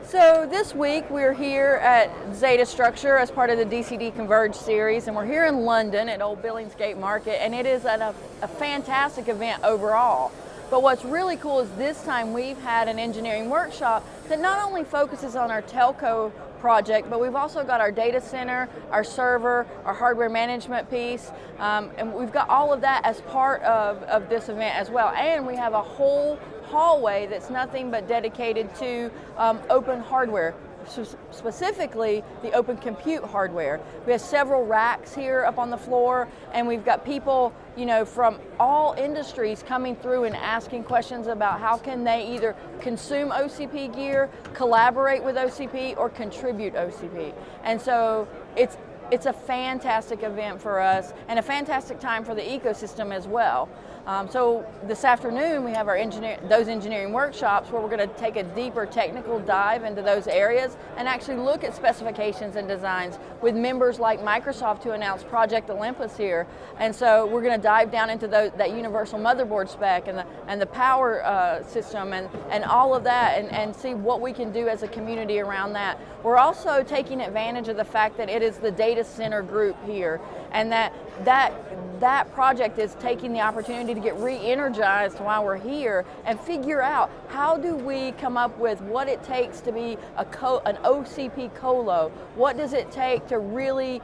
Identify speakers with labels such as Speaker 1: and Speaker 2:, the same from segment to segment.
Speaker 1: So this week we're here at Zettastructure as part of the DCD Converge series, and we're here in London at Old Billingsgate Market, and it is a fantastic event overall. But what's really cool is this time we've had an engineering workshop that not only focuses on our telco project, but we've also got our data center, our server, our hardware management piece, and we've got all of that as part of this event as well. And we have a whole hallway that's nothing but dedicated to open hardware, specifically the open compute hardware. We have several racks here up on the floor, and we've got people, from all industries coming through and asking questions about how can they either consume OCP gear, collaborate with OCP, or contribute OCP. And so it's a fantastic event for us and a fantastic time for the ecosystem as well. So this afternoon we have those engineering workshops where we're going to take a deeper technical dive into those areas and actually look at specifications and designs with members like Microsoft to announce Project Olympus here. And so we're going to dive down into that universal motherboard spec and the power system and all of that and see what we can do as a community around that. We're also taking advantage of the fact that it is the data center group here, and that project is taking the opportunity to get re-energized while we're here and figure out how do we come up with what it takes to be an OCP colo. What does it take to really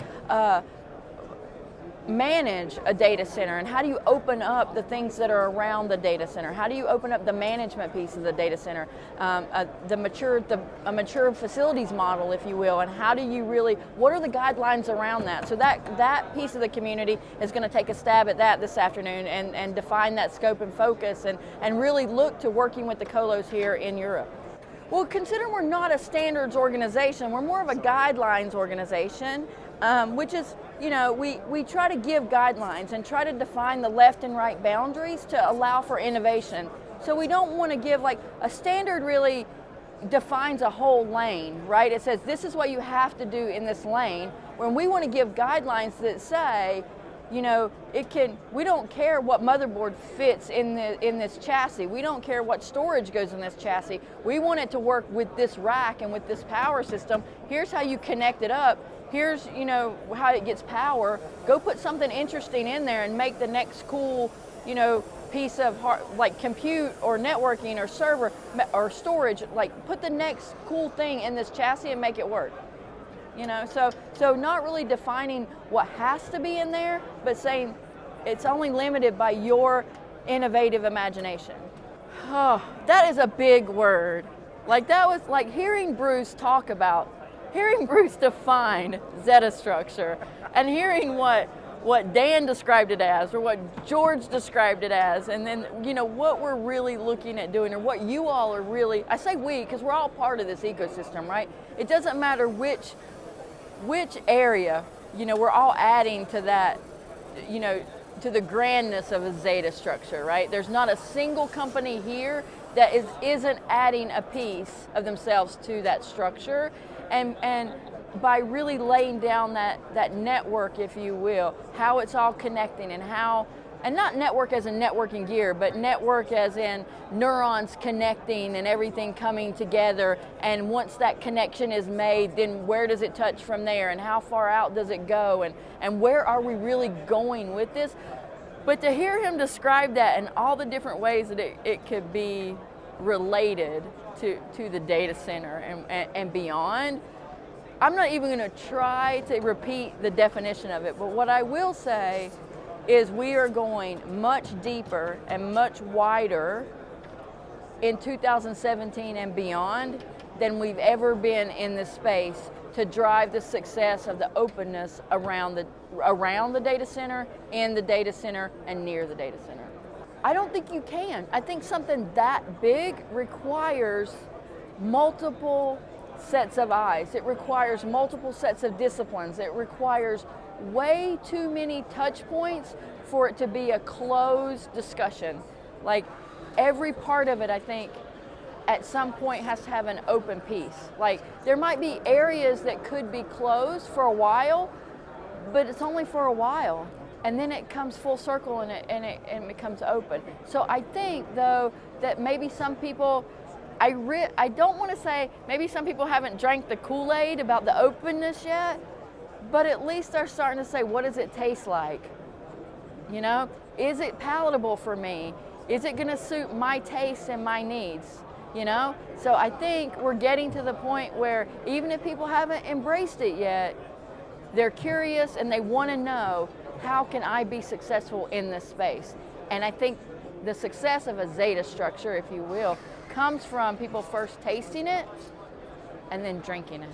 Speaker 1: manage a data center, and how do you open up the things that are around the data center? How do you open up the management piece of the data center, a mature facilities model, if you will, and how do you what are the guidelines around that? So that piece of the community is going to take a stab at that this afternoon and define that scope and focus and really look to working with the colos here in Europe. Well, consider we're not a standards organization, we're more of a guidelines organization, which is, we try to give guidelines and try to define the left and right boundaries to allow for innovation. So we don't want to give a standard really defines a whole lane, right? It says this is what you have to do in this lane, when we want to give guidelines that say, we don't care what motherboard fits in this chassis. We don't care what storage goes in this chassis. We want it to work with this rack and with this power system. Here's how you connect it up. Here's, how it gets power. Go put something interesting in there and make the next cool, piece of compute or networking or server or storage. Put the next cool thing in this chassis and make it work. So not really defining what has to be in there, but saying it's only limited by your innovative imagination. Oh, that is a big word. That was like hearing Bruce define Zettastructure and hearing what Dan described it as or what George described it as, and then what we're really looking at doing, or what you all are really, I say we because we're all part of this ecosystem, right? It doesn't matter which area, we're all adding to that, to the grandness of a Zettastructure, right? There's not a single company here that isn't adding a piece of themselves to that structure, and by really laying down that network, if you will, how it's all connecting and not network as in networking gear, but network as in neurons connecting and everything coming together. And once that connection is made, then where does it touch from there, and how far out does it go, and where are we really going with this? But to hear him describe that and all the different ways that it could be related to the data center and beyond, I'm not even going to try to repeat the definition of it, but what I will say is we are going much deeper and much wider in 2017 and beyond than we've ever been in this space to drive the success of the openness around the data center, in the data center, and near the data center. I don't think you can. I think something that big requires multiple sets of eyes. It requires multiple sets of disciplines. It requires way too many touch points for it to be a closed discussion. Every part of it, I think, at some point has to have an open piece. There might be areas that could be closed for a while, but it's only for a while. And then it comes full circle and it becomes open. So I think, though, that maybe some people, I don't want to say, maybe some people haven't drank the Kool-Aid about the openness yet, but at least they're starting to say, what does it taste like? You know, is it palatable for me? Is it going to suit my taste and my needs? You know, so I think we're getting to the point where even if people haven't embraced it yet, they're curious and they want to know, how can I be successful in this space? And I think the success of a Zettastructure, if you will, comes from people first tasting it and then drinking it.